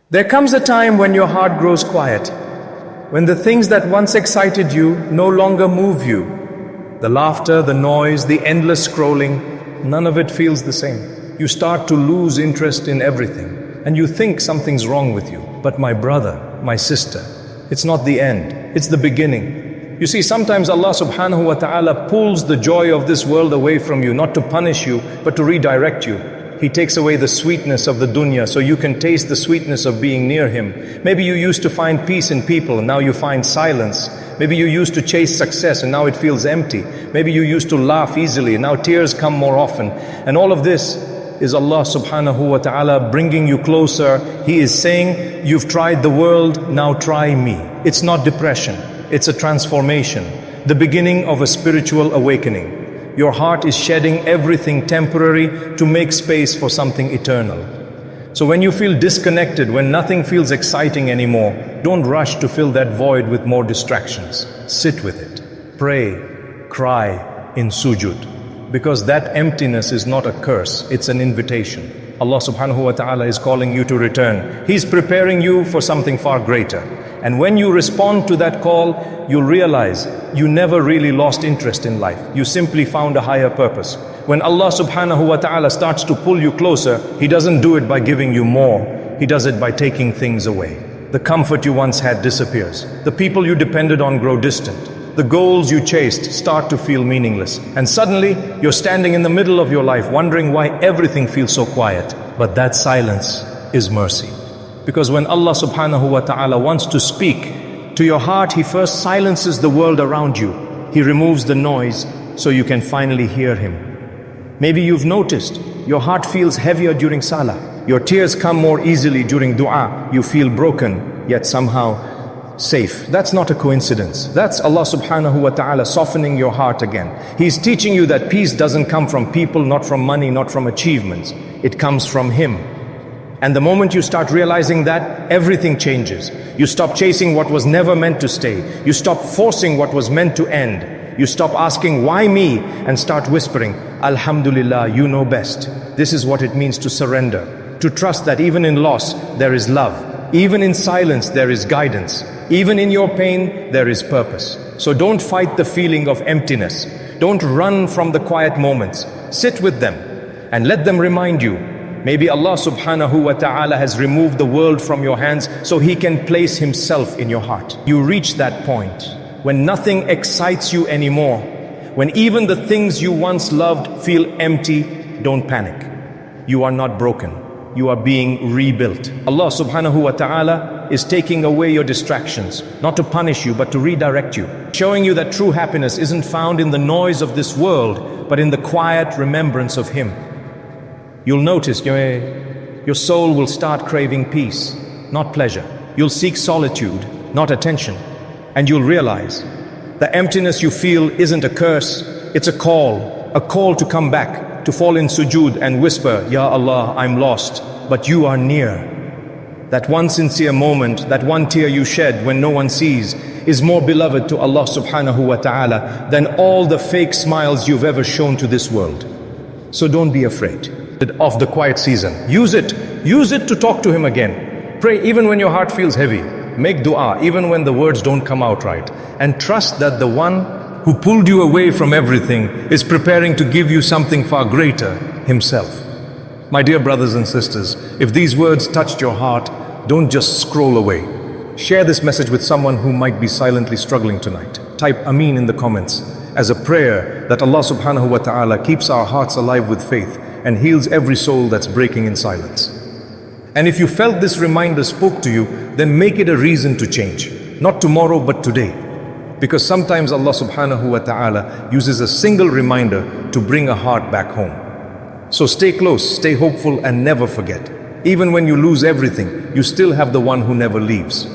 There comes a time when your heart grows quiet, when the things that once excited you no longer move you. The laughter, the noise, the endless scrolling, none of it feels the same. You start to lose interest in everything, and you think something's wrong with you. But my brother, my sister, it's not the end, it's the beginning. You see, sometimes Allah subhanahu wa ta'ala pulls the joy of this world away from you, not to punish you, but to redirect you. He takes away the sweetness of the dunya so you can taste the sweetness of being near Him. Maybe you used to find peace in people and now you find silence. Maybe you used to chase success and now it feels empty. Maybe you used to laugh easily and now tears come more often. And all of this is Allah subhanahu wa ta'ala bringing you closer. He is saying, you've tried the world, now try me. It's not depression, it's a transformation, the beginning of a spiritual awakening. Your heart is shedding everything temporary to make space for something eternal. So when you feel disconnected, when nothing feels exciting anymore, don't rush to fill that void with more distractions. Sit with it. Pray, cry in sujud. Because that emptiness is not a curse, it's an invitation. Allah subhanahu wa ta'ala is calling you to return. He's preparing you for something far greater. And when you respond to that call, you'll realize you never really lost interest in life. You simply found a higher purpose. When Allah subhanahu wa ta'ala starts to pull you closer, He doesn't do it by giving you more. He does it by taking things away. The comfort you once had disappears. The people you depended on grow distant. The goals you chased start to feel meaningless. And suddenly, you're standing in the middle of your life wondering why everything feels so quiet. But that silence is mercy. Because when Allah subhanahu wa ta'ala wants to speak to your heart, He first silences the world around you. He removes the noise so you can finally hear Him. Maybe you've noticed your heart feels heavier during salah. Your tears come more easily during dua. You feel broken, yet somehow safe. That's not a coincidence. That's Allah subhanahu wa ta'ala softening your heart again. He's teaching you that peace doesn't come from people, not from money, not from achievements. It comes from Him. And the moment you start realizing that, everything changes. You stop chasing what was never meant to stay. You stop forcing what was meant to end. You stop asking, why me? And start whispering, Alhamdulillah, you know best. This is what it means to surrender. To trust that even in loss, there is love. Even in silence, there is guidance. Even in your pain, there is purpose. So don't fight the feeling of emptiness. Don't run from the quiet moments. Sit with them and let them remind you. Maybe Allah subhanahu wa ta'ala has removed the world from your hands so He can place Himself in your heart. You reach that point when nothing excites you anymore, when even the things you once loved feel empty. Don't panic. You are not broken. You are being rebuilt. Allah subhanahu wa ta'ala is taking away your distractions, not to punish you, but to redirect you, showing you that true happiness isn't found in the noise of this world, but in the quiet remembrance of Him. You'll notice your soul will start craving peace, not pleasure. You'll seek solitude, not attention. And you'll realize the emptiness you feel isn't a curse, it's a call to come back, to fall in sujud and whisper, Ya Allah, I'm lost, but You are near. That one sincere moment, that one tear you shed when no one sees, is more beloved to Allah subhanahu wa ta'ala than all the fake smiles you've ever shown to this world. So don't be afraid of the quiet season. Use it to talk to Him again. Pray even when your heart feels heavy. Make dua even when the words don't come out right. And trust that the one who pulled you away from everything is preparing to give you something far greater, Himself. My dear brothers and sisters, if these words touched your heart, don't just scroll away. Share this message with someone who might be silently struggling tonight. Type Ameen in the comments as a prayer that Allah subhanahu wa ta'ala keeps our hearts alive with faith and heals every soul that's breaking in silence. And if you felt this reminder spoke to you, then make it a reason to change. Not tomorrow, but today. Because sometimes Allah subhanahu wa ta'ala uses a single reminder to bring a heart back home. So stay close, stay hopeful, and never forget. Even when you lose everything, you still have the one who never leaves.